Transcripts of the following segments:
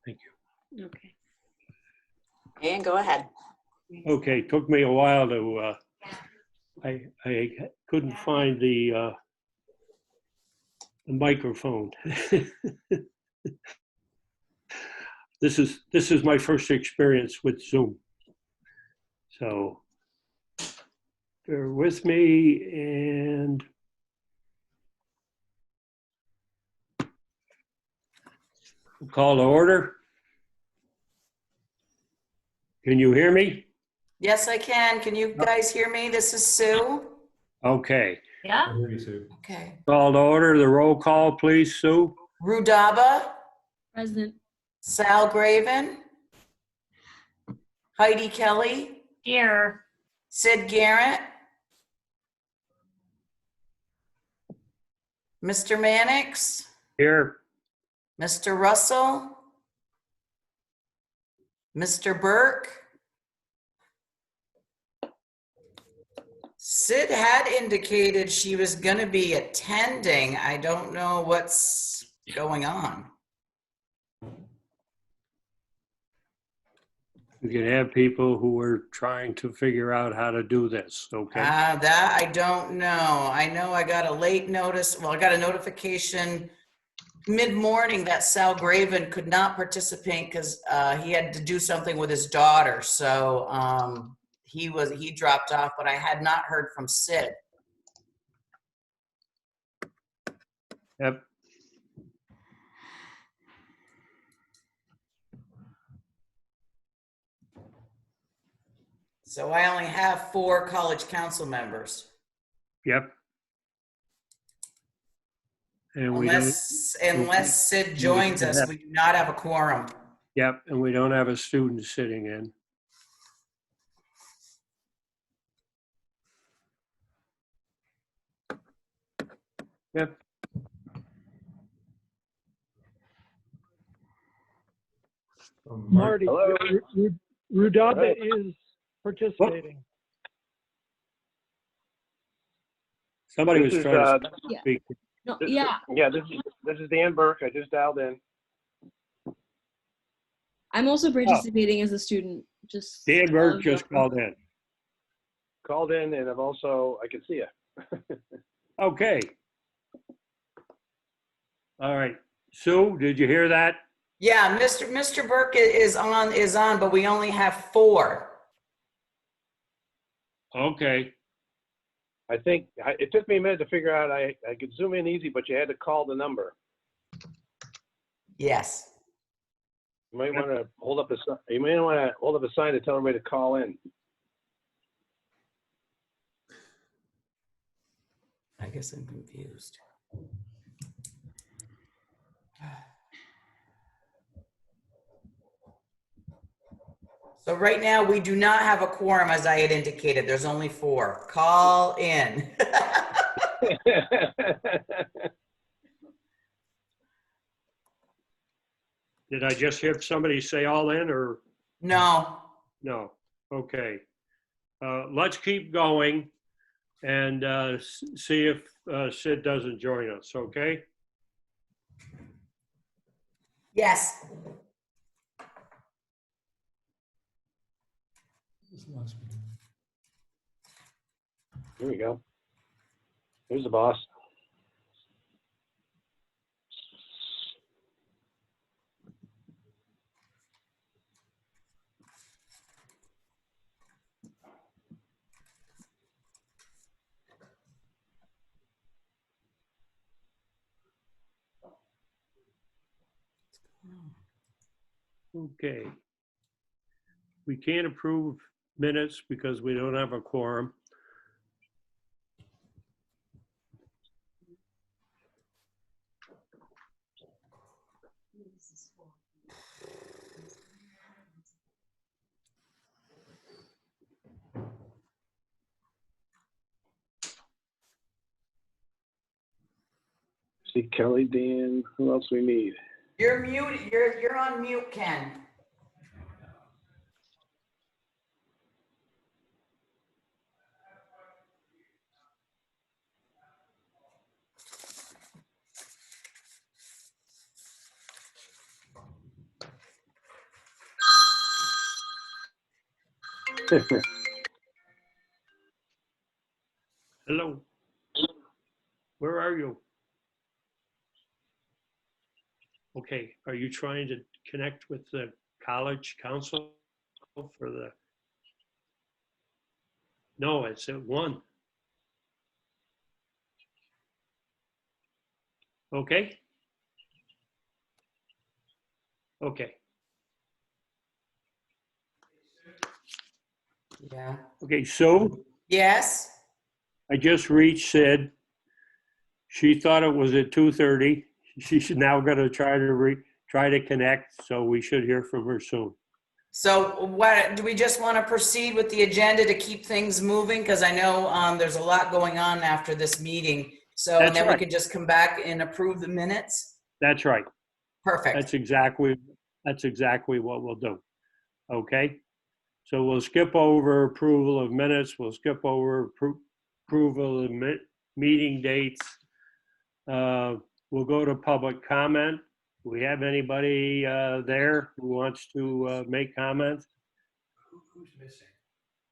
Thank you. Okay. And go ahead. Okay, took me a while to, I couldn't find the microphone. This is my first experience with Zoom. So bear with me and call to order. Can you hear me? Yes, I can. Can you guys hear me? This is Sue. Okay. Yeah. I hear you, Sue. Okay. Call to order. The roll call, please, Sue. Rudaba, Present. Sal Graven, Heidi Kelly, Here. Sid Garrett, Mr. Mannix, Here. Mr. Russell, Mr. Burke. Sid had indicated she was going to be attending. I don't know what's going on. You can have people who are trying to figure out how to do this, okay? That I don't know. I know I got a late notice. Well, I got a notification mid-morning that Sal Graven could not participate because he had to do something with his daughter. So he dropped off, but I had not heard from Sid. Yep. So I only have 4 college council members. Yep. And we don't, Unless Sid joins us, we do not have a quorum. yep, and we don't have a student sitting in. Yep. Marty. Hello. Rudaba is participating. Somebody was This is, trying to Yeah. speak. No, This- yeah. Yeah, this is Dan Burke. I just dialed in. I'm also participating as a student. Just Dan Burke just called in. Called in, and I can see you. Okay. All right. Sue, did you hear that? Yeah, Mr. Burke is on, but we only have 4. Okay. I think it took me a minute to figure out I could zoom in easy, but you had to call the number. Yes. You might want to hold up a sign to tell everybody to call in. I guess I'm confused. So right now, we do not have a quorum, as I had indicated. There's only 4. Call in. Did I just hear somebody say all in or No. no? Okay. Let's keep going and see if Sid doesn't join us, okay? Yes. Here we go. Here's the boss. Okay. We can't approve minutes because we don't have a quorum. See Kelly, Dan, who else we need? You're muted. You're on mute, Ken. Hello. Where are you? Okay, are you trying to connect with the college council for the? No, it's at 1. Okay. Okay. Yeah. Okay, so Yes? I just reached Sid. She thought it was at 2:30. She's now gonna try to connect, so we should hear from her soon. So what, do we just want to proceed with the agenda to keep things moving? Because I know there's a lot going on after this meeting. So, and That's then we right. can just come back and approve the minutes? That's right. Perfect. That's exactly what we'll do. Okay? So we'll skip over approval of minutes. We'll skip over approval of meeting dates. We'll go to public comment. Do we have anybody there who wants to make comments? Who's missing?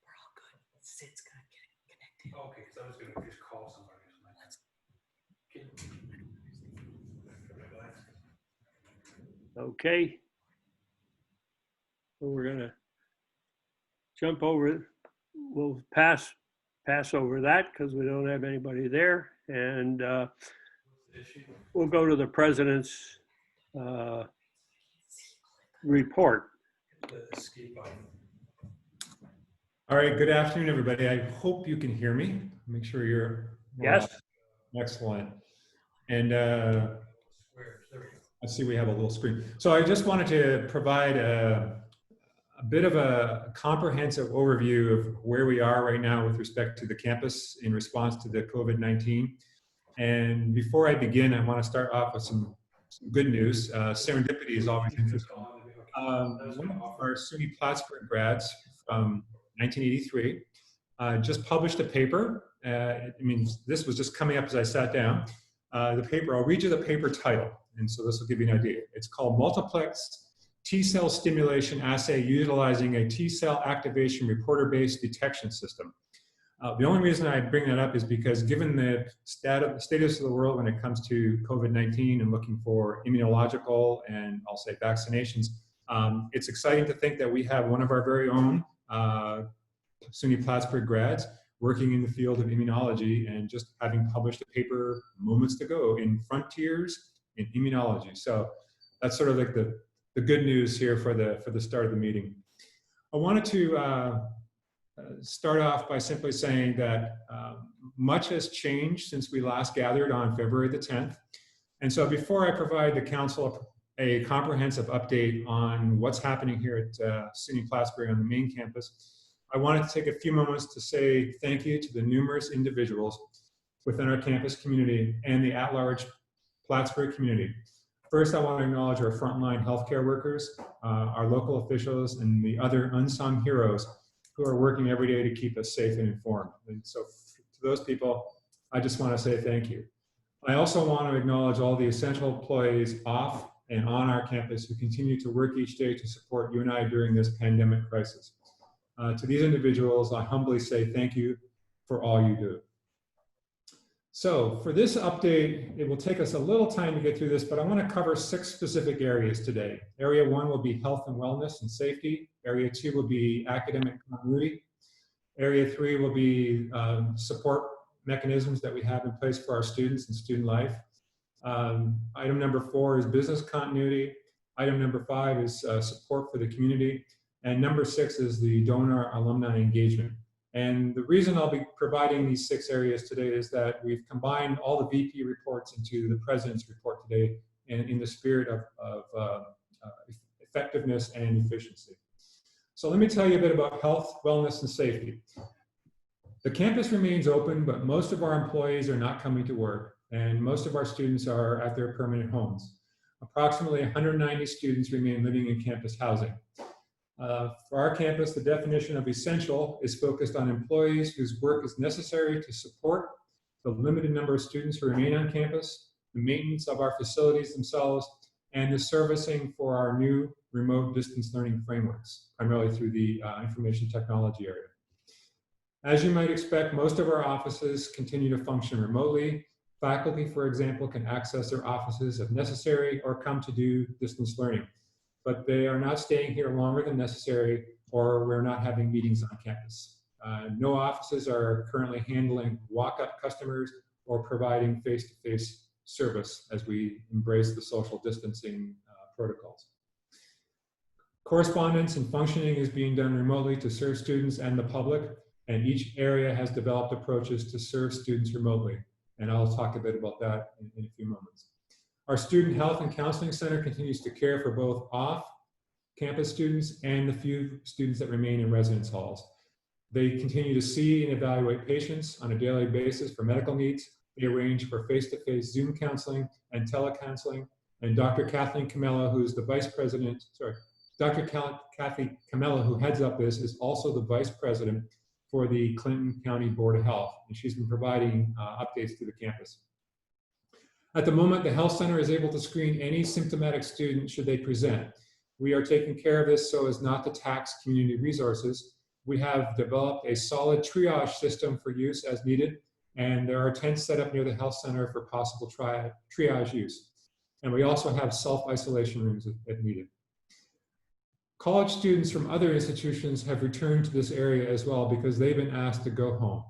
We're all good. Sid's gonna get connected. Okay, because I was gonna just call somebody. Okay. So we're gonna jump over, we'll pass over that because we don't have anybody there. And we'll go to the president's report. All right, good afternoon, everybody. I hope you can hear me. Make sure you're Yes. excellent. And I see we have a little screen. So I just wanted to provide a bit of a comprehensive overview of where we are right now with respect to the campus in response to the COVID-19. And before I begin, I want to start off with some good news. Serendipity is always interesting. One of our SUNY Plattsburgh grads from 1983 just published a paper. I mean, this was just coming up as I sat down. The paper, I'll read you the paper title, and so this will give you an idea. It's called Multiplex T-Cell Stimulation Assay Utilizing a T-Cell Activation Reporter-Based Detection System. The only reason I bring that up is because given the status of the world when it comes to COVID-19 and looking for immunological and I'll say vaccinations, it's exciting to think that we have one of our very own SUNY Plattsburgh grads working in the field of immunology and just having published a paper moments ago in Frontiers in Immunology. So that's sort of like the good news here for the start of the meeting. I wanted to start off by simply saying that much has changed since we last gathered on February the 10th. And so before I provide the council a comprehensive update on what's happening here at SUNY Plattsburgh on the main campus, I wanted to take a few moments to say thank you to the numerous individuals within our campus community and the at-large Plattsburgh community. First, I want to acknowledge our frontline healthcare workers, our local officials, and the other unsung heroes who are working every day to keep us safe and informed. And so to those people, I just want to say thank you. I also want to acknowledge all the essential employees off and on our campus who continue to work each day to support you and I during this pandemic crisis. To these individuals, I humbly say thank you for all you do. So for this update, it will take us a little time to get through this, but I want to cover 6 specific areas today. Area 1 will be health and wellness and safety. Area 2 will be academic continuity. Area 3 will be support mechanisms that we have in place for our students and student life. Item number 4 is business continuity. Item number 5 is support for the community. And number 6 is the donor alumni engagement. And the reason I'll be providing these 6 areas today is that we've combined all the VP reports into the President's report today in the spirit of effectiveness and efficiency. So let me tell you a bit about health, wellness, and safety. The campus remains open, but most of our employees are not coming to work, and most of our students are at their permanent homes. Approximately 190 students remain living in campus housing. For our campus, the definition of essential is focused on employees whose work is necessary to support the limited number of students who remain on campus, the maintenance of our facilities themselves, and the servicing for our new remote distance learning frameworks, primarily through the information technology area. As you might expect, most of our offices continue to function remotely. Faculty, for example, can access their offices if necessary or come to do distance learning, but they are not staying here longer than necessary, or we're not having meetings on campus. No offices are currently handling walk-up customers or providing face-to-face service as we embrace the social distancing protocols. Correspondence and functioning is being done remotely to serve students and the public, and each area has developed approaches to serve students remotely. And I'll talk a bit about that in a few moments. Our Student Health and Counseling Center continues to care for both off-campus students and the few students that remain in residence halls. They continue to see and evaluate patients on a daily basis for medical needs. They arrange for face-to-face Zoom counseling and telecounseling. And Dr. Kathleen Camella, who's the vice president, Dr. Kathy Camella, who heads up this, is also the vice president for the Clinton County Board of Health, and she's been providing updates to the campus. At the moment, the health center is able to screen any symptomatic student should they present. We are taking care of this so as not to tax community resources. We have developed a solid triage system for use as needed, and there are tents set up near the health center for possible triage use. And we also have self-isolation rooms if needed. College students from other institutions have returned to this area as well because they've been asked to go home.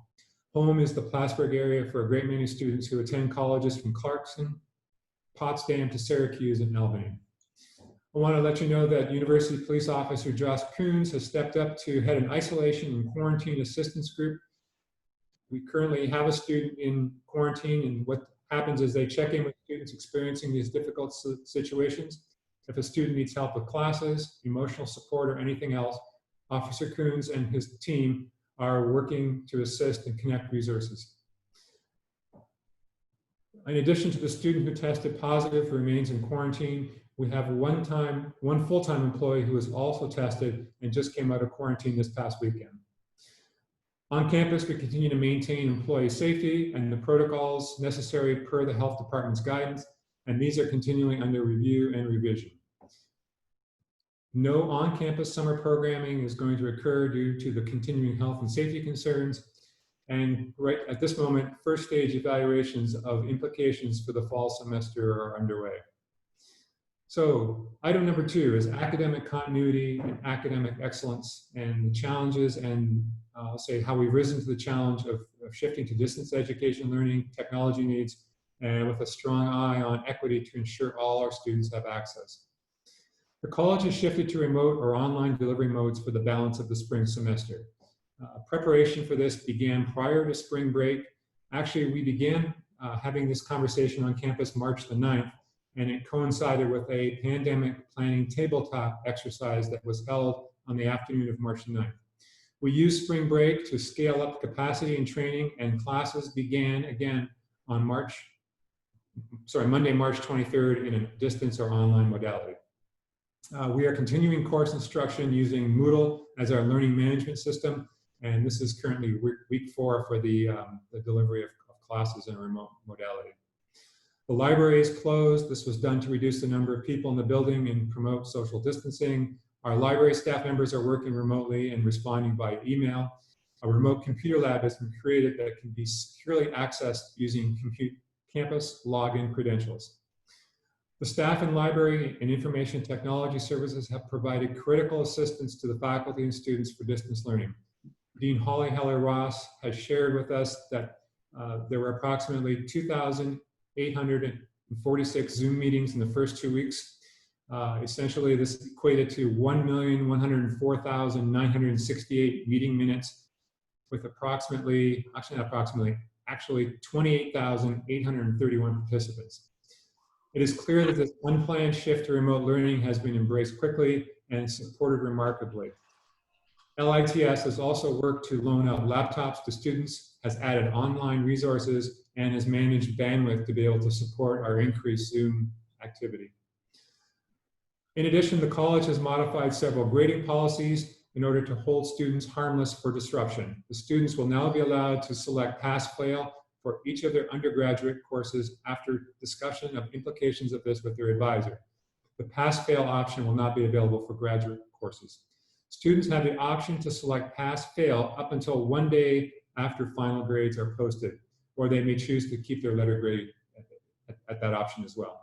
Home is the Plattsburgh area for a great many students who attend colleges from Clarkson, Potsdam to Syracuse and Albany. I want to let you know that University Police Officer Josh Coons has stepped up to head an isolation and quarantine assistance group. We currently have a student in quarantine, and what happens is they check in with students experiencing these difficult situations. If a student needs help with classes, emotional support, or anything else, Officer Coons and his team are working to assist and connect resources. In addition to the student who tested positive who remains in quarantine, we have one full-time employee who was also tested and just came out of quarantine this past weekend. On campus, we continue to maintain employee safety and the protocols necessary per the health department's guidance, and these are continuing under review and revision. No on-campus summer programming is going to occur due to the continuing health and safety concerns. And right at this moment, first stage evaluations of implications for the fall semester are underway. So item number 2 is academic continuity and academic excellence, and the challenges, and I'll say how we've risen to the challenge of shifting to distance education learning, technology needs, and with a strong eye on equity to ensure all our students have access. The college has shifted to remote or online delivery modes for the balance of the spring semester. Preparation for this began prior to spring break. Actually, we began having this conversation on campus March the 9th, and it coincided with a pandemic planning tabletop exercise that was held on the afternoon of March the 9th. We used spring break to scale up capacity and training, and classes began again on Monday, March 23rd in a distance or online modality. We are continuing course instruction using Moodle as our learning management system, and this is currently week 4 for the delivery of classes in a remote modality. The library is closed. This was done to reduce the number of people in the building and promote social distancing. Our library staff members are working remotely and responding by email. A remote computer lab has been created that can be securely accessed using campus login credentials. The staff in library and information technology services have provided critical assistance to the faculty and students for distance learning. Dean Holly Heller-Ross has shared with us that there were approximately 2,846 Zoom meetings in the first 2 weeks. Essentially, this equated to 1,104,968 meeting minutes with actually 28,831 participants. It is clear that this unplanned shift to remote learning has been embraced quickly and supported remarkably. LITS has also worked to loan out laptops to students, has added online resources, and has managed bandwidth to be able to support our increased Zoom activity. In addition, the college has modified several grading policies in order to hold students harmless for disruption. The students will now be allowed to select pass-fail for each of their undergraduate courses after discussion of implications of this with their advisor. The pass-fail option will not be available for graduate courses. Students have the option to select pass-fail up until 1 day after final grades are posted, or they may choose to keep their letter grade at that option as well.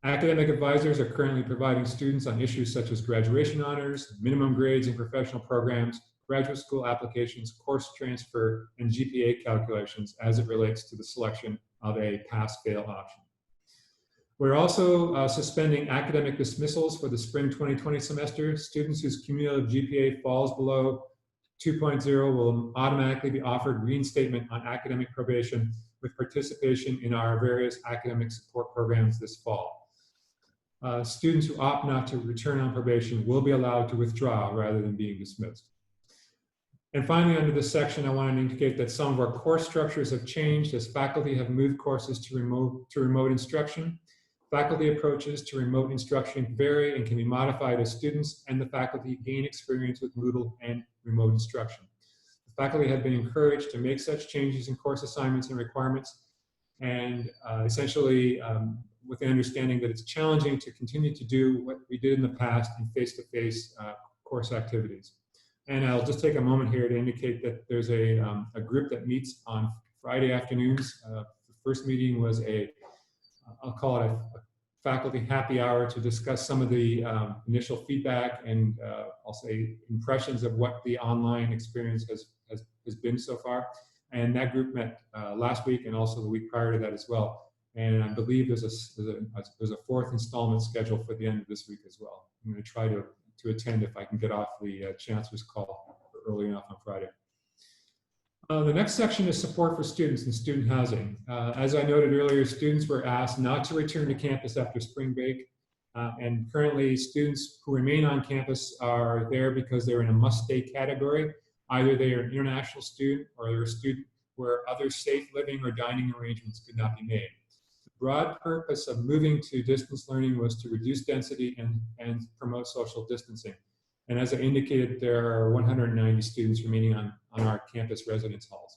Academic advisors are currently providing students on issues such as graduation honors, minimum grades in professional programs, graduate school applications, course transfer, and GPA calculations as it relates to the selection of a pass-fail option. We're also suspending academic dismissals for the spring 2020 semester. Students whose cumulative GPA falls below 2.0 will automatically be offered reinstatement on academic probation with participation in our various academic support programs this fall. Students who opt not to return on probation will be allowed to withdraw rather than being dismissed. And finally, under this section, I want to indicate that some of our course structures have changed as faculty have moved courses to remote instruction. Faculty approaches to remote instruction vary and can be modified as students and the faculty gain experience with Moodle and remote instruction. The faculty have been encouraged to make such changes in course assignments and requirements, and essentially with the understanding that it's challenging to continue to do what we did in the past in face-to-face course activities. And I'll just take a moment here to indicate that there's a group that meets on Friday afternoons. The first meeting was I'll call it a faculty happy hour to discuss some of the initial feedback and I'll say impressions of what the online experience has been so far. And that group met last week and also the week prior to that as well. And I believe there's a fourth installment scheduled for the end of this week as well. I'm going to try to attend if I can get off the chancellor's call early enough on Friday. The next section is support for students and student housing. As I noted earlier, students were asked not to return to campus after spring break. And currently, students who remain on campus are there because they're in a must-stay category. Either they are an international student or they're a student where other safe living or dining arrangements could not be made. The broad purpose of moving to distance learning was to reduce density and promote social distancing. And as I indicated, there are 190 students remaining on our campus residence halls.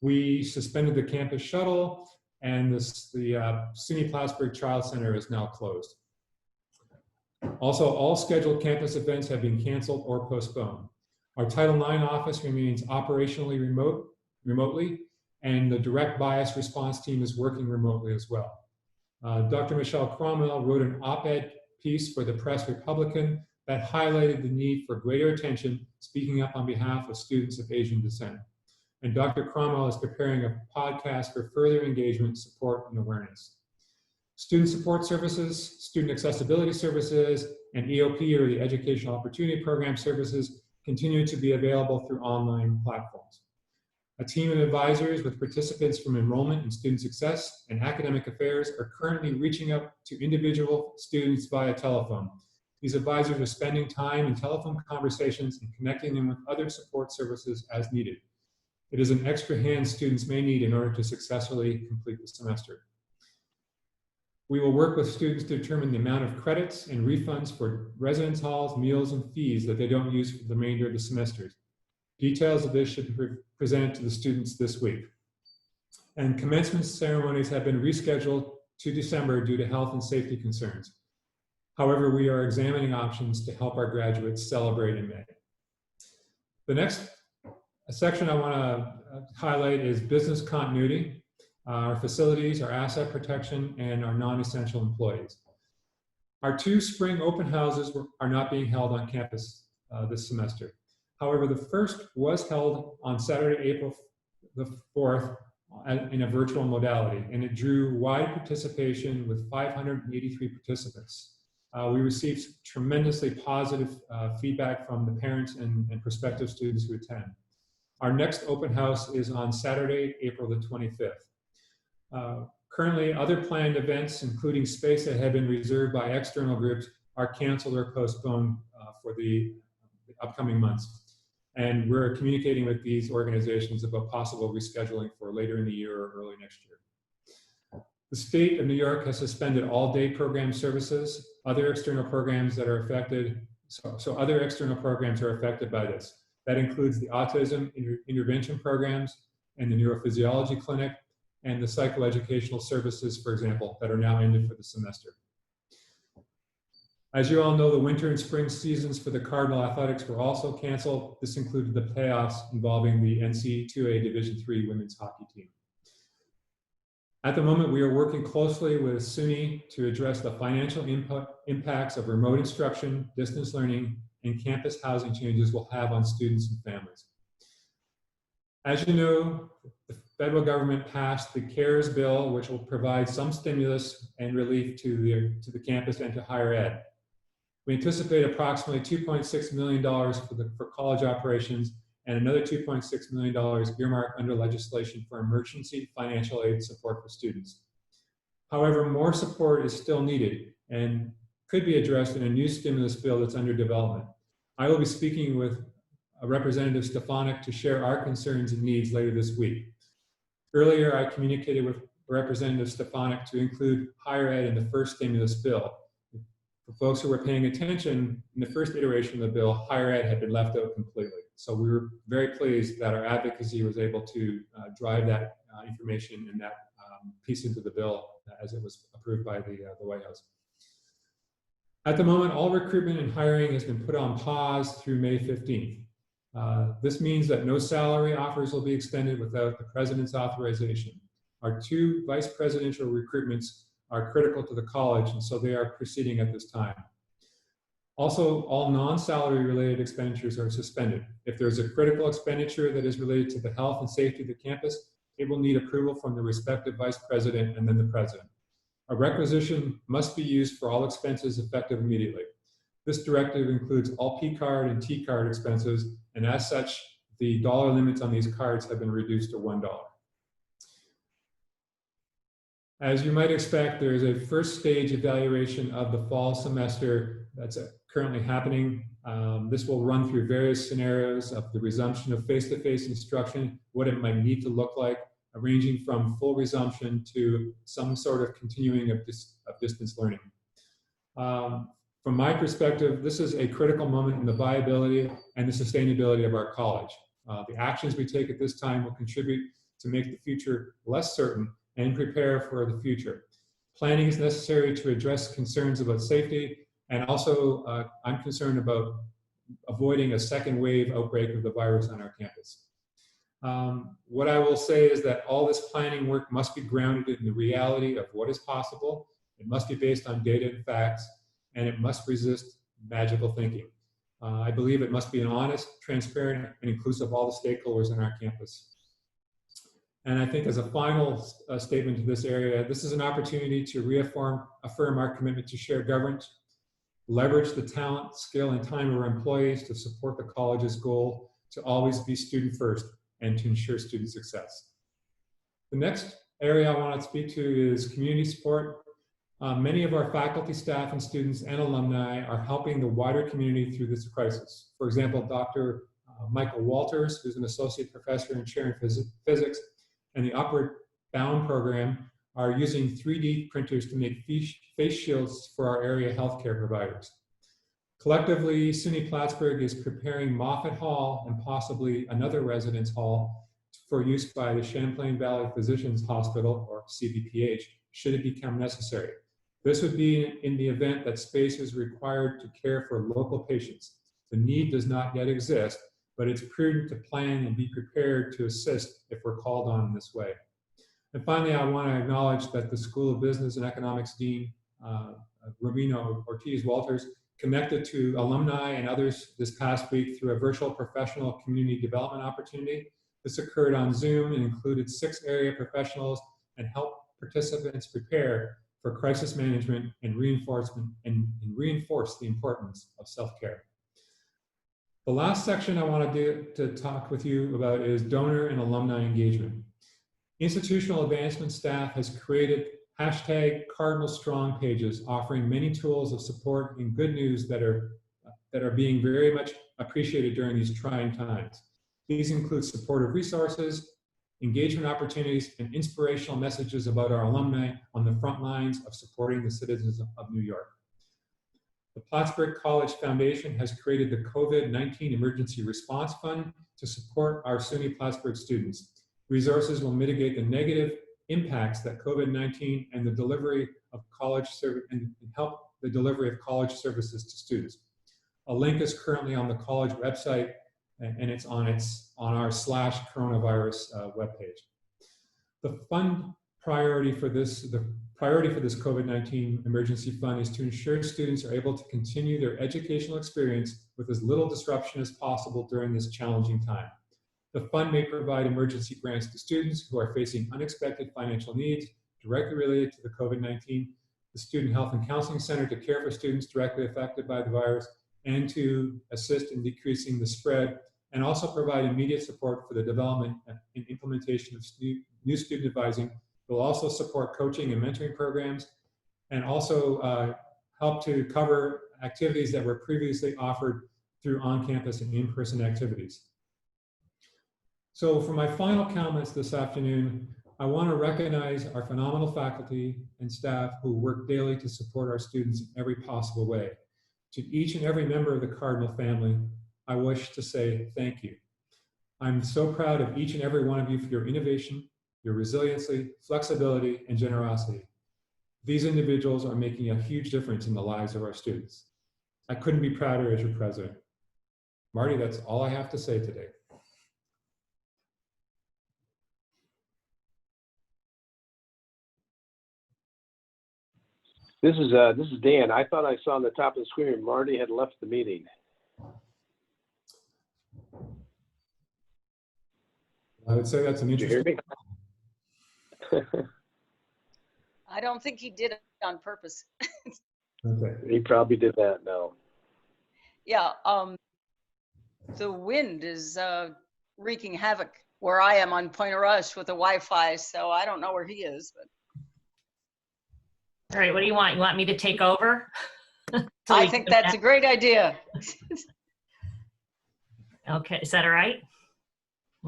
We suspended the campus shuttle, and the SUNY Plattsburgh Child Center is now closed. Also, all scheduled campus events have been canceled or postponed. Our Title IX office remains operationally remotely, and the direct bias response team is working remotely as well. Dr. Michelle Cromwell wrote an op-ed piece for the Press Republican that highlighted the need for greater attention, speaking up on behalf of students of Asian descent. And Dr. Cromwell is preparing a podcast for further engagement, support, and awareness. Student support services, student accessibility services, and EOP, or the Educational Opportunity Program services, continue to be available through online platforms. A team of advisors with participants from enrollment and student success and academic affairs are currently reaching out to individual students via telephone. These advisors are spending time in telephone conversations and connecting them with other support services as needed. It is an extra hand students may need in order to successfully complete the semester. We will work with students to determine the amount of credits and refunds for residence halls, meals, and fees that they don't use for the remainder of the semester. Details of this should be presented to the students this week. And commencement ceremonies have been rescheduled to December due to health and safety concerns. However, we are examining options to help our graduates celebrate in May. The next section I want to highlight is business continuity, our facilities, our asset protection, and our non-essential employees. Our 2 spring open houses are not being held on campus this semester. However, the first was held on Saturday, April the 4th in a virtual modality, and it drew wide participation with 583 participants. We received tremendously positive feedback from the parents and prospective students who attend. Our next open house is on Saturday, April the 25th. Currently, other planned events, including space that had been reserved by external groups, are canceled or postponed for the upcoming months. And we're communicating with these organizations about possible rescheduling for later in the year or early next year. The state of New York has suspended all day program services. Other external programs that are affected, so other external programs are affected by this. That includes the autism intervention programs and the neurophysiology clinic and the psychoeducational services, for example, that are now ended for the semester. As you all know, the winter and spring seasons for the Cardinal Athletics were also canceled. This included the playoffs involving the NC2A Division III women's hockey team. At the moment, we are working closely with SUNY to address the financial impacts of remote instruction, distance learning, and campus housing changes will have on students and families. As you know, the federal government passed the CARES bill, which will provide some stimulus and relief to the campus and to higher ed. We anticipate approximately $2.6 million for college operations and another $2.6 million earmarked under legislation for emergency financial aid support for students. However, more support is still needed and could be addressed in a new stimulus bill that's under development. I will be speaking with Representative Stefanik to share our concerns and needs later this week. Earlier, I communicated with Representative Stefanik to include higher ed in the first stimulus bill. For folks who were paying attention, in the first iteration of the bill, higher ed had been left out completely. So we were very pleased that our advocacy was able to drive that information and that piece into the bill as it was approved by the White House. At the moment, all recruitment and hiring has been put on pause through May 15th. This means that no salary offers will be extended without the President's authorization. Our 2 vice presidential recruitments are critical to the college, and so they are proceeding at this time. Also, all non-salary related expenditures are suspended. If there's a critical expenditure that is related to the health and safety of the campus, it will need approval from the respective vice president and then the president. A requisition must be used for all expenses effective immediately. This directive includes all P-card and T-card expenses, and as such, the dollar limits on these cards have been reduced to $1. As you might expect, there is a first stage evaluation of the fall semester that's currently happening. This will run through various scenarios of the resumption of face-to-face instruction, what it might need to look like, ranging from full resumption to some sort of continuing of distance learning. From my perspective, this is a critical moment in the viability and the sustainability of our college. The actions we take at this time will contribute to make the future less certain and prepare for the future. Planning is necessary to address concerns about safety, and also I'm concerned about avoiding a second wave outbreak of the virus on our campus. What I will say is that all this planning work must be grounded in the reality of what is possible. It must be based on data and facts, and it must resist magical thinking. I believe it must be an honest, transparent, and inclusive of all the stakeholders in our campus. And I think as a final statement to this area, this is an opportunity to affirm our commitment to shared governance, leverage the talent, skill, and time of our employees to support the college's goal to always be student first and to ensure student success. The next area I want to speak to is community support. Many of our faculty, staff, and students and alumni are helping the wider community through this crisis. For example, Dr. Michael Walters, who's an associate professor and chair in physics, and the Upward Bound program are using 3D printers to make face shields for our area healthcare providers. Collectively, SUNY Plattsburgh is preparing Moffett Hall and possibly another residence hall for use by the Champlain Valley Physicians Hospital, or CVPH, should it become necessary. This would be in the event that space is required to care for local patients. The need does not yet exist, but it's prudent to plan and be prepared to assist if we're called on in this way. And finally, I want to acknowledge that the School of Business and Economics Dean, Romino Ortiz-Walters, connected to alumni and others this past week through a virtual professional community development opportunity. This occurred on Zoom and included 6 area professionals and helped participants prepare for crisis management and reinforce the importance of self-care. The last section I want to talk with you about is donor and alumni engagement. Institutional advancement staff has created #CardinalStrong pages offering many tools of support and good news that are being very much appreciated during these trying times. These include supportive resources, engagement opportunities, and inspirational messages about our alumni on the front lines of supporting the citizens of New York. The Plattsburgh College Foundation has created the COVID-19 Emergency Response Fund to support our SUNY Plattsburgh students. Resources will mitigate the negative impacts that COVID-19 and the delivery of college service and help the delivery of college services to students. A link is currently on the college website, and it's on our /coronavirus webpage. The priority for this COVID-19 emergency fund is to ensure students are able to continue their educational experience with as little disruption as possible during this challenging time. The fund may provide emergency grants to students who are facing unexpected financial needs directly related to the COVID-19, the Student Health and Counseling Center to care for students directly affected by the virus, and to assist in decreasing the spread, and also provide immediate support for the development and implementation of new student advising. We'll also support coaching and mentoring programs, and also help to cover activities that were previously offered through on-campus and in-person activities. So for my final comments this afternoon, I want to recognize our phenomenal faculty and staff who work daily to support our students in every possible way. To each and every member of the Cardinal family, I wish to say thank you. I'm so proud of each and every one of you for your innovation, your resiliency, flexibility, and generosity. These individuals are making a huge difference in the lives of our students. I couldn't be prouder as your president. Marty, that's all I have to say today. This is Dan. I thought I saw on the top of the screen Marty had left the meeting. I would say that's an Did you hear interesting. me? I don't think he did it on purpose. Okay. He probably did that. No. Yeah, the wind is wreaking havoc where I am on Point of Rush with the Wi-Fi, so I don't know where he is. But All right, what do you want? You want me to take over? I think that's a great idea. Okay, is that all right?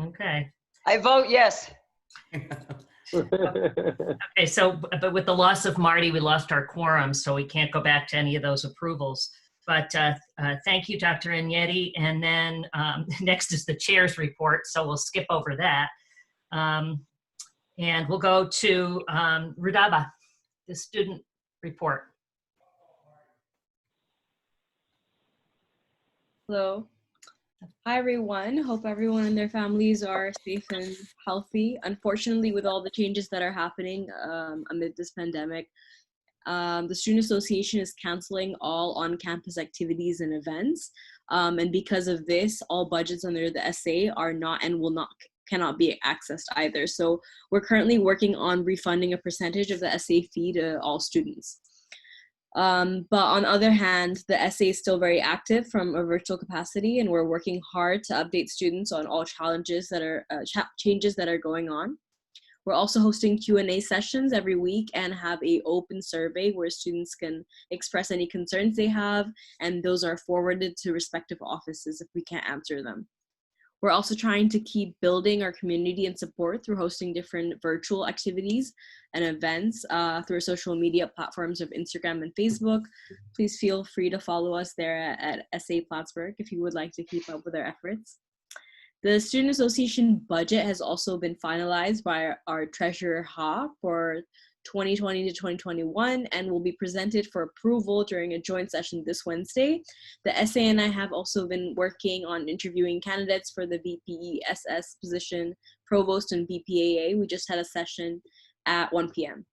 Okay. I vote yes. Okay, so, but with the loss of Marty, we lost our quorum, so we can't go back to any of those approvals. But thank you, Dr. Agnetti. And then next is the chair's report, so we'll skip over that. And we'll go to Rudaba, the student report. Hello. Hi, everyone. Hope everyone and their families are safe and healthy. Unfortunately, with all the changes that are happening amid this pandemic, the Student Association is canceling all on-campus activities and events. And because of this, all budgets under the SA are not and cannot be accessed either. So we're currently working on refunding a percentage of the SA fee to all students. But on the other hand, the SA is still very active from a virtual capacity, and we're working hard to update students on all challenges that are changes that are going on. We're also hosting Q&A sessions every week and have an open survey where students can express any concerns they have, and those are forwarded to respective offices if we can't answer them. We're also trying to keep building our community and support through hosting different virtual activities and events through social media platforms of Instagram and Facebook. Please feel free to follow us there at SA Plattsburgh if you would like to keep up with our efforts. The Student Association budget has also been finalized by our Treasurer Ha for 2020 to 2021 and will be presented for approval during a joint session this Wednesday. The SA and I have also been working on interviewing candidates for the VPESS position, Provost and VPAA. We just had a session at 1 p.m.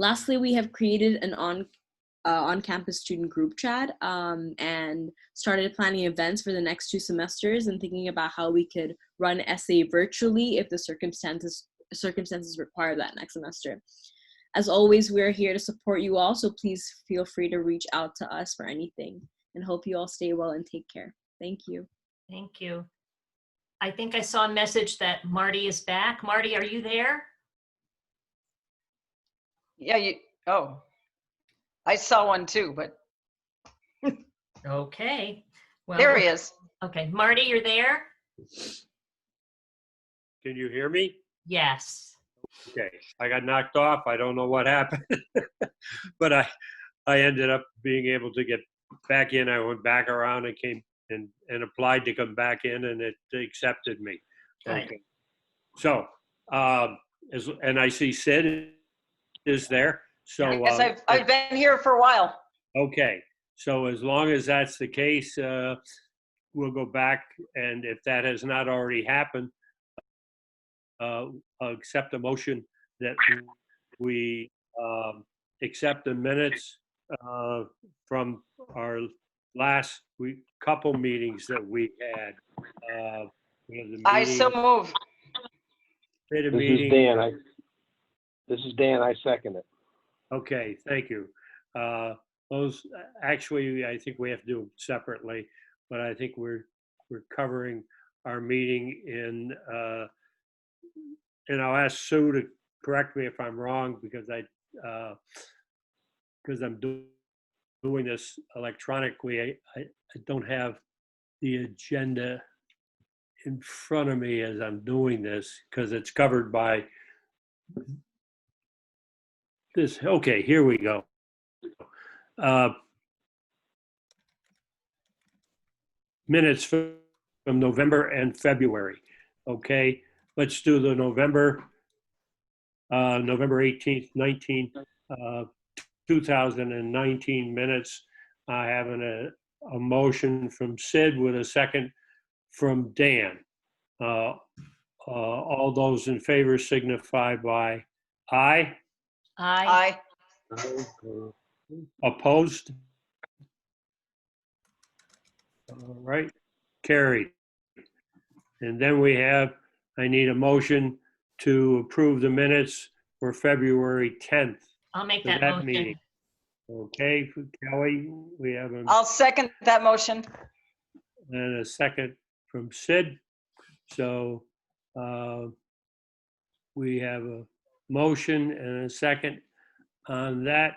Lastly, we have created an on-campus student group chat and started planning events for the next 2 semesters and thinking about how we could run SA virtually if the circumstances require that next semester. As always, we're here to support you all, so please feel free to reach out to us for anything, and hope you all stay well and take care. Thank you. Thank you. I think I saw a message that Marty is back. Marty, are you there? Yeah, oh, I saw one too, but Okay. Well, there he is. Okay, Marty, you're there? Can you hear me? Yes. Okay, I got knocked off. I don't know what happened, but I ended up being able to get back in. I went back around and came and applied to come back in, and it accepted me. Good. Okay. So, and I see Sid is there. So, Yes, I've been here for a while. okay, so as long as that's the case, we'll go back, and if that has not already happened, I'll accept a motion that we accept the minutes from our last couple meetings that we had. We had the I so meeting- move. we had a This is meeting- Dan. This is Dan. I second it. Okay, thank you. Those, actually, I think we have to do them separately, but I think we're covering our meeting in, and I'll ask Sue to correct me if I'm wrong, because because I'm doing this electronically, I don't have the agenda in front of me as I'm doing this, because it's covered by this. Okay, here we go. Minutes from November and February. Okay, let's do the November 18th, 2019 minutes. I have a motion from Sid with a second from Dan. All those in favor signify by aye. Aye. Opposed? All right, carried. And then I need a motion to approve the minutes for February 10th. I'll make for that motion. meeting. Okay, for Kelly, we have I'll second that motion. and a second from Sid. So we have a motion and a second on that.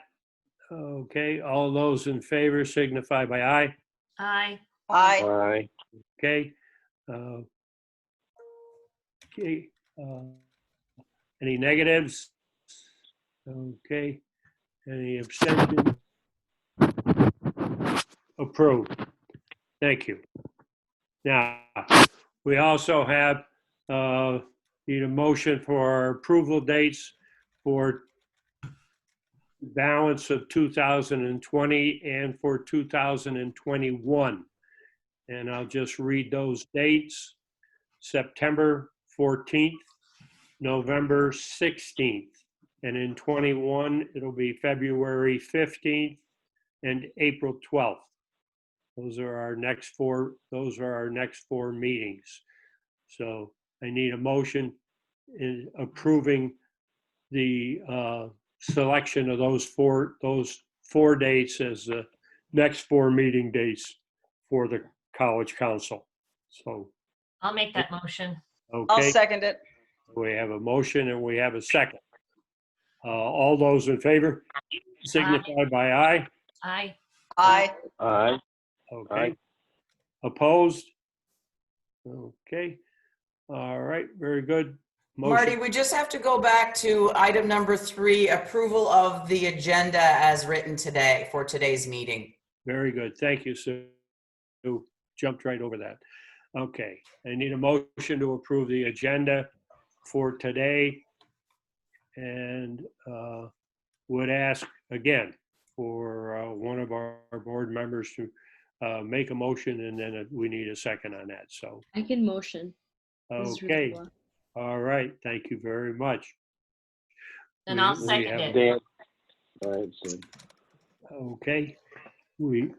Okay, all those in favor signify by aye. Aye. Aye. Aye. Okay. Okay. Any negatives? Okay. Any abstentions? Approved. Thank you. Now, we also have, need a motion for approval dates for balance of 2020 and for 2021. And I'll just read those dates. September 14th, November 16th, and in 21, it'll be February 15th and April 12th. Those are our next four meetings. So I need a motion in approving the selection of those four dates as the next four meeting dates for the College Council. So, I'll make that motion. I'll okay, second it. we have a motion and we have a second. All those in favor signify by aye. Aye. Aye. Aye. Okay. Aye. Opposed? Okay. All right, very good. Motion- Marty, we just have to go back to item number 3, approval of the agenda as written today for today's meeting. Very good. Thank you, Sue. Jumped right over that. Okay, I need a motion to approve the agenda for today, and would ask again for one of our board members to make a motion, and then we need a second on that. So, I can motion. This is okay, Rudolph. all right. Thank you very much. And I'll We second have- it. Dan. All right, so Okay, we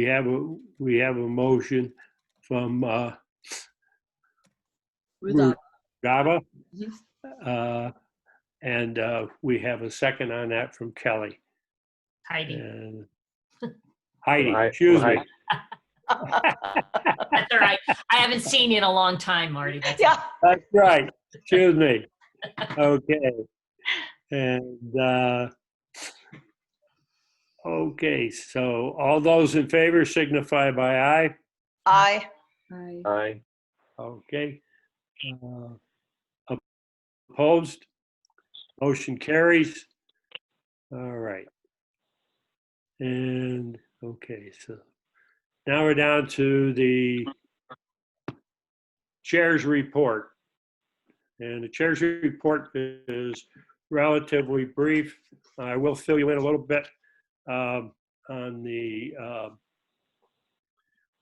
have a motion from Rudolph. Gaba, Mhm. and we have a second on that from Kelly. Heidi. And Heidi, Aye. excuse me. That's all right. I haven't seen you in a long time, Marty. That's Yeah. That's right. Excuse me. Okay. And okay, so all those in favor signify by aye. Aye. Aye. aye. Okay. Opposed? Motion carries. All right. And, okay, so now we're down to the chair's report. And the chair's report is relatively brief. I will fill you in a little bit on the,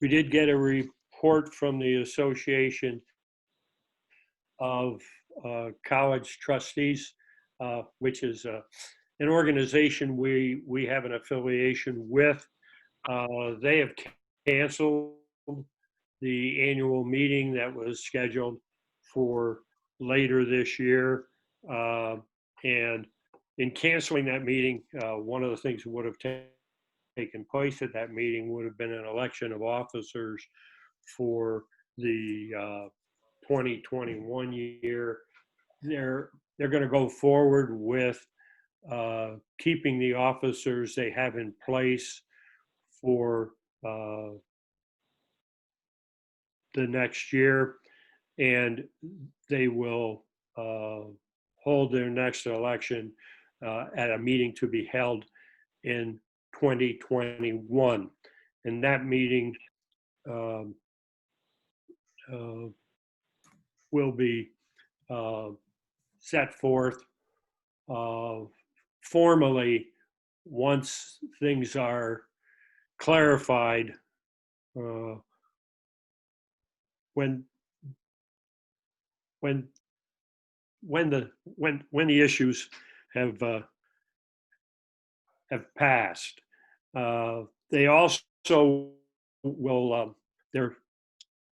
we did get a report from the Association of College Trustees, which is an organization we have an affiliation with. They have canceled the annual meeting that was scheduled for later this year. And in canceling that meeting, one of the things that would have taken place at that meeting would have been an election of officers for the 2021 year. They're going to go forward with keeping the officers they have in place for the next year, and they will hold their next election at a meeting to be held in 2021. And that meeting will be set forth formally once things are clarified, when the issues have passed. They also will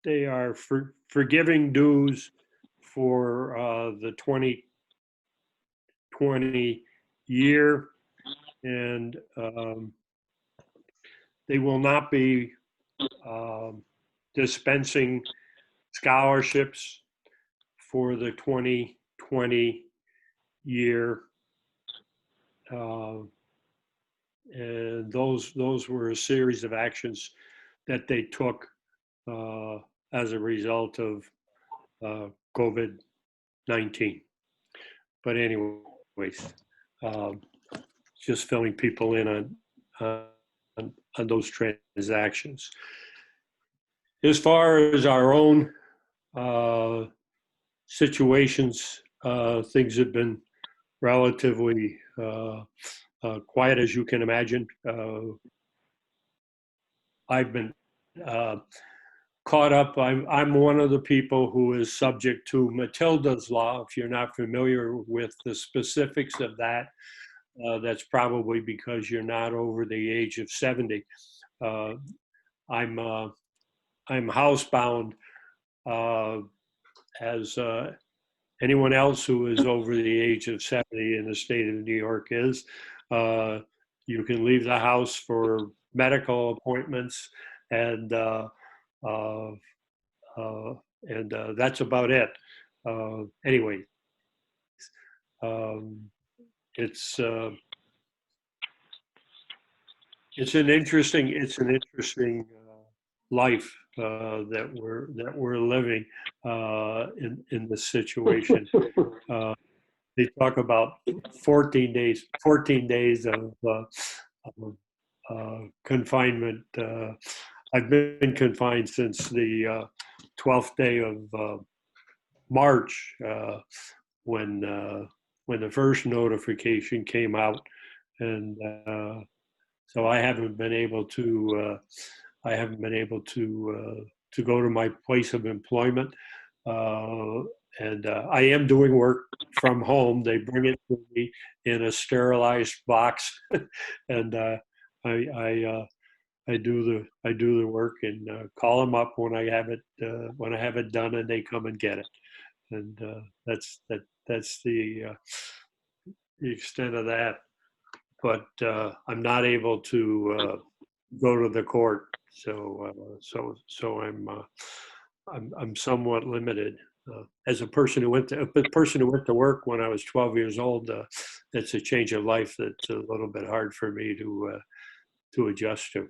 they are forgiving dues for the 2020 year, and they will not be dispensing scholarships for the 2020 year. And those were a series of actions that they took as a result of COVID-19. But anyways, just filling people in on those transactions. As far as our own situations, things have been relatively quiet, as you can imagine. I've been caught up. I'm one of the people who is subject to Matilda's Law. If you're not familiar with the specifics of that, that's probably because you're not over the age of 70. I'm housebound, as anyone else who is over the age of 70 in the state of New York is. You can leave the house for medical appointments, and that's about it. Anyway, it's an interesting life that we're living in this situation. They talk about 14 days of confinement. I've been confined since the 12th day of March, when the first notification came out, and so I haven't been able to go to my place of employment, and I am doing work from home. They bring it to me in a sterilized box, and I do the work and call them up when I have it done, and they come and get it, and that's the extent of that. But I'm not able to go to the court, so I'm somewhat limited. As a person who went to work when I was 12 years old, it's a change of life that's a little bit hard for me to adjust to.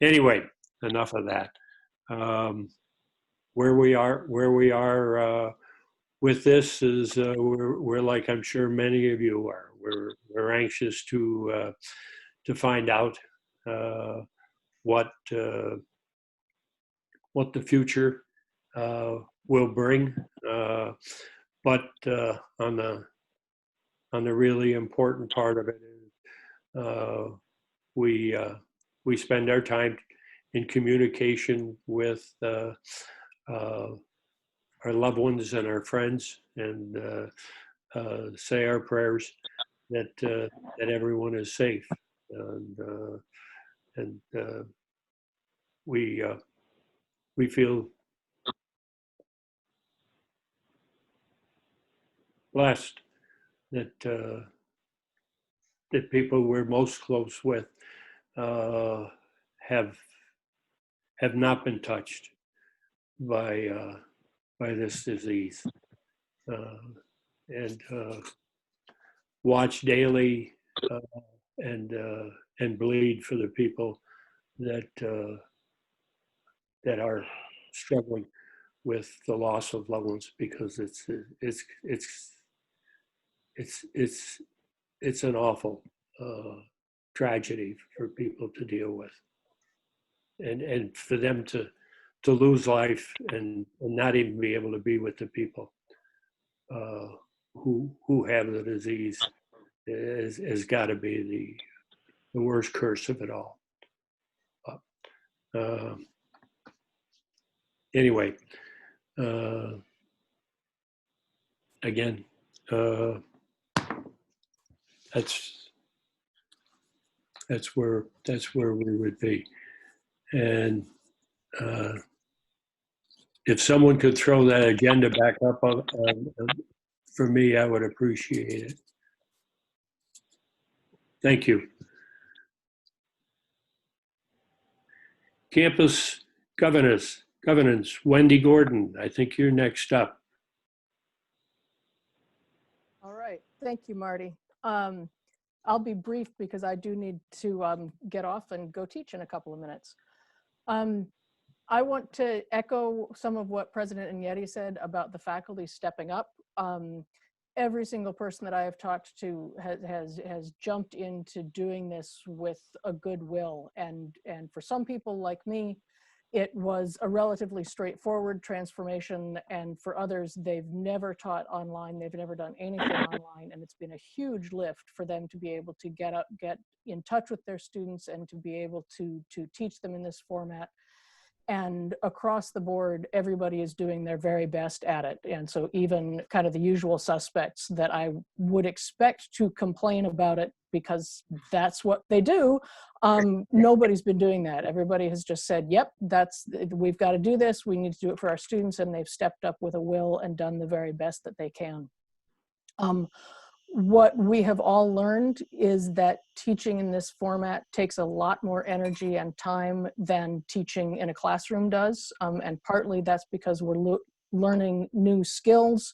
Anyway, enough of that. Where we are with this is we're like, I'm sure many of you are. We're anxious to find out what the future will bring. But on the really important part of it is we spend our time in communication with our loved ones and our friends, and say our prayers that that everyone is safe, and we feel blessed that that people we're most close with have not been touched by this disease, and watch daily and bleed for the people that that are struggling with the loss of loved ones, because it's an awful tragedy for people to deal with, and for them to lose life and not even be able to be with the people who have the disease has got to be the worst curse of it all. Anyway, again, that's where we would be. And if someone could throw that agenda back up for me, I would appreciate it. Thank you. Campus governance, Wendy Gordon, I think you're next up. All right, thank you, Marty. I'll be brief because I do need to get off and go teach in a couple of minutes. I want to echo some of what President Inyeti said about the faculty stepping up. Every single person that I have talked to has jumped into doing this with a good will. And for some people like me, it was a relatively straightforward transformation. And for others, they've never taught online. They've never done anything online. And it's been a huge lift for them to be able to get in touch with their students and to be able to teach them in this format. And across the board, everybody is doing their very best at it. And so even kind of the usual suspects that I would expect to complain about it because that's what they do, nobody's been doing that. Everybody has just said, yep, we've got to do this. We need to do it for our students. And they've stepped up with a will and done the very best that they can. What we have all learned is that teaching in this format takes a lot more energy and time than teaching in a classroom does. And partly that's because we're learning new skills,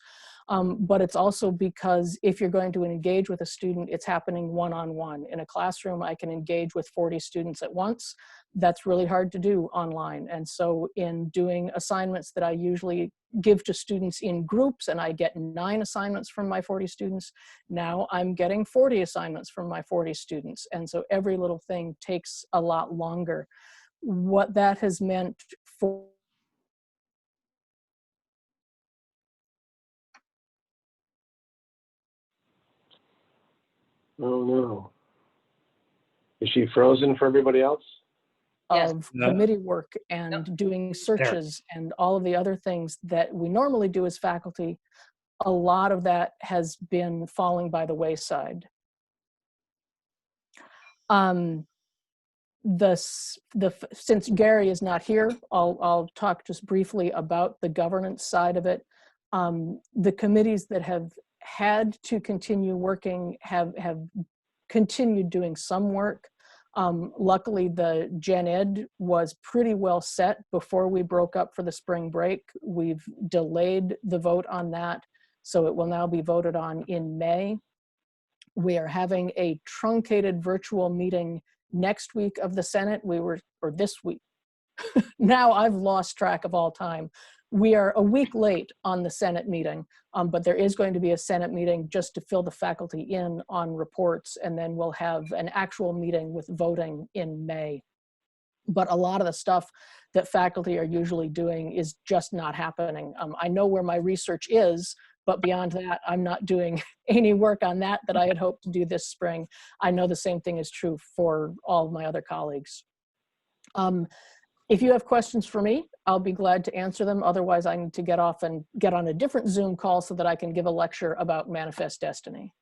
but it's also because if you're going to engage with a student, it's happening one-on-one. In a classroom, I can engage with 40 students at once. That's really hard to do online. And so in doing assignments that I usually give to students in groups, and I get 9 assignments from my 40 students, now I'm getting 40 assignments from my 40 students. And so every little thing takes a lot longer. What that has meant for Oh no. Is she frozen for everybody else? of committee work and doing searches and all of the other things that we normally do as faculty, a lot of that has been falling by the wayside. Since Gary is not here, I'll talk just briefly about the governance side of it. The committees that have had to continue working have continued doing some work. Luckily, the Gen Ed was pretty well set before we broke up for the spring break. We've delayed the vote on that, so it will now be voted on in May. We are having a truncated virtual meeting next week of the Senate. Or this week. Now I've lost track of all time. We are a week late on the Senate meeting, but there is going to be a Senate meeting just to fill the faculty in on reports, and then we'll have an actual meeting with voting in May. But a lot of the stuff that faculty are usually doing is just not happening. I know where my research is, But beyond that, I'm not doing any work on that I had hoped to do this spring. I know the same thing is true for all of my other colleagues. If you have questions for me, I'll be glad to answer them. Otherwise, I need to get off and get on a different Zoom call so that I can give a lecture about Manifest Destiny.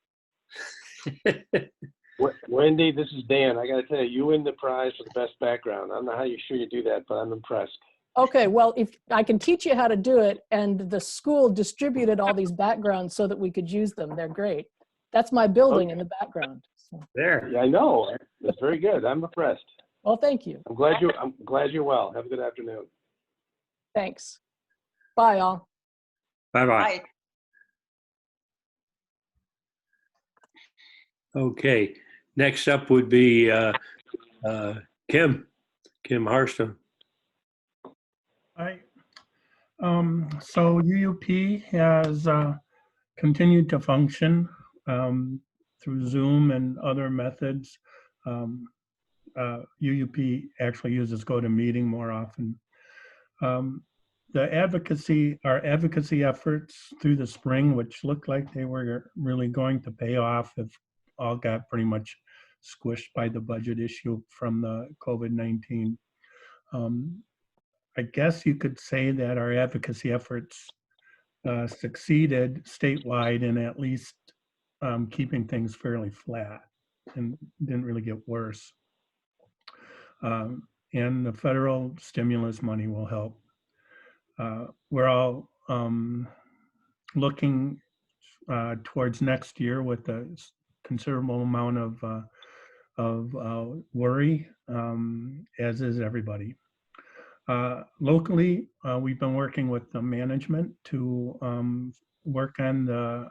Wendy, this is Dan. I got to tell you, you win the prize for the best background. I don't know how you sure you do that, but I'm impressed. Okay, well, if I can teach you how to do it, and the school distributed all these backgrounds so that we could use them. They're great. That's my building in the background. So. There. Yeah, I know. It's very good. I'm impressed. Well, thank you. I'm glad you're well. Have a good afternoon. Thanks. Bye, all. Bye-bye. Hi. Okay, next up would be Kim Harstone. Hi. So UUP has continued to function through Zoom and other methods. UUP actually uses GoToMeeting more often. Our advocacy efforts through the spring, which looked like they were really going to pay off, have all got pretty much squished by the budget issue from the COVID-19. I guess you could say that our advocacy efforts succeeded statewide in at least keeping things fairly flat and didn't really get worse. And the federal stimulus money will help. We're all looking towards next year with a considerable amount of worry, as is everybody. Locally, we've been working with the management to work on the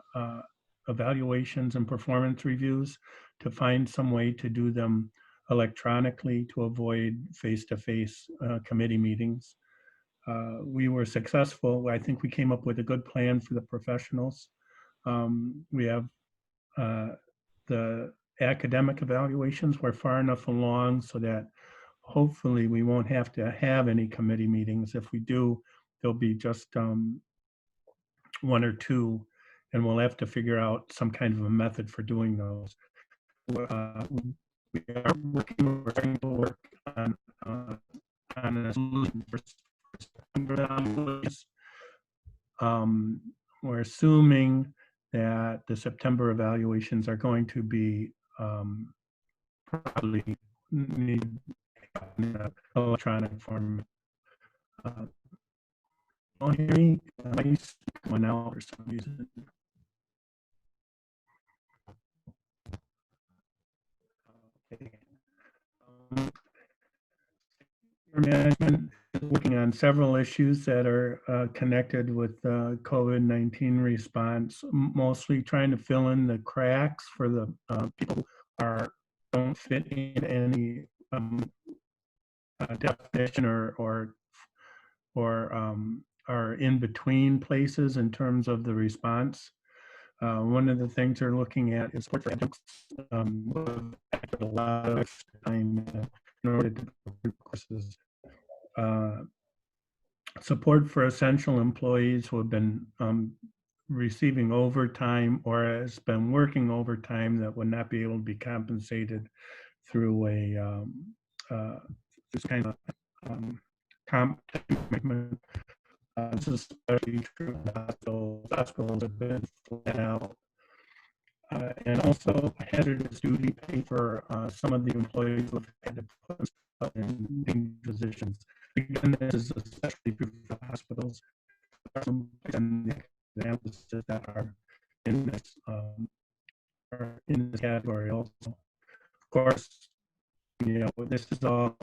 evaluations and performance reviews to find some way to do them electronically to avoid face-to-face committee meetings. We were successful. I think we came up with a good plan for the professionals. We have the academic evaluations. We're far enough along so that hopefully we won't have to have any committee meetings. If we do, there'll be just one or two, and we'll have to figure out some kind of a method for doing those. We are working to work on a solution for evaluations. We're assuming that the September evaluations are going to be probably need in an electronic form. Don't hear me? My going out for some reason. Okay. Management is working on several issues that are connected with COVID-19 response, mostly trying to fill in the cracks for the people who don't fit in any definition or are in between places in terms of the response. One of the things they're looking at is support for adjuncts. A lot of time in order to do courses. Support for essential employees who have been receiving overtime or has been working overtime that would not be able to be compensated through a this kind of commitment. This is especially true in hospitals. Hospitals have been flat out. And also hazardous duty pay for some of the employees who have had to put themselves in dangerous positions. Again, this is especially true for hospitals. There are some examples that are in this category also. Of course, you know, this is all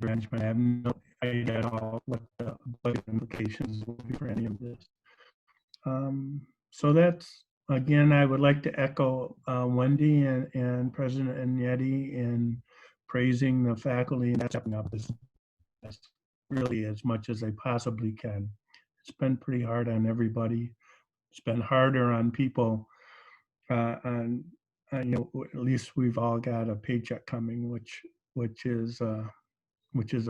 management. I have no idea at all what the budget implications will be for any of this. So that's, again, I would like to echo Wendy and President Agnetti in praising the faculty and stepping up as really as much as they possibly can. It's been pretty hard on everybody. It's been harder on people. You know, at least we've all got a paycheck coming, which is a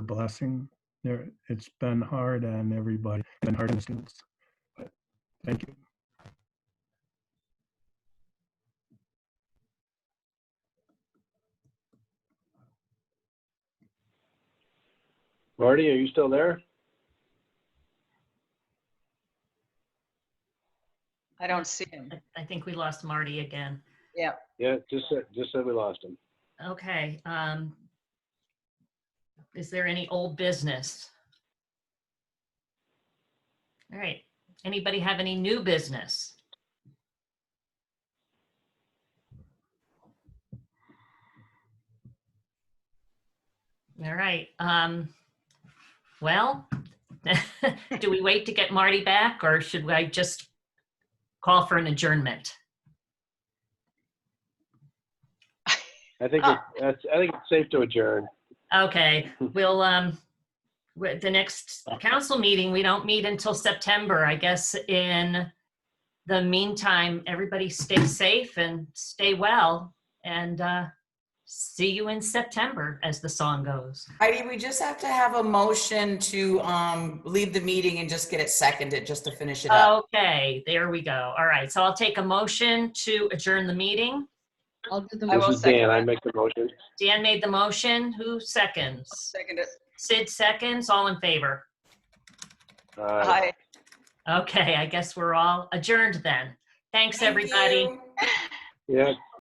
blessing. It's been hard on everybody. It's been hard on the students. Thank you. Marty, are you still there? I don't see him. I think we lost Marty again. Yeah. Yeah, just said we lost him. Okay. Is there any old business? All right. Anybody have any new business? All right. Well, do we wait to get Marty back, or should I just call for an adjournment? I think it's safe to adjourn. Okay, we'll, the next council meeting, we don't meet until September. I guess in the meantime, everybody stay safe and stay well, and see you in September, as the song goes. Heidi, we just have to have a motion to leave the meeting and just get it seconded just to finish it up. Okay, there we go. All right, so I'll take a motion to adjourn the meeting. I'll do the I will This is second Dan. I that. make the motion. Dan made the motion. Who seconds? Second it. Sid seconds. All in favor? Hi. Okay, I guess we're all adjourned then. Thanks, Thank everybody. you. Yeah.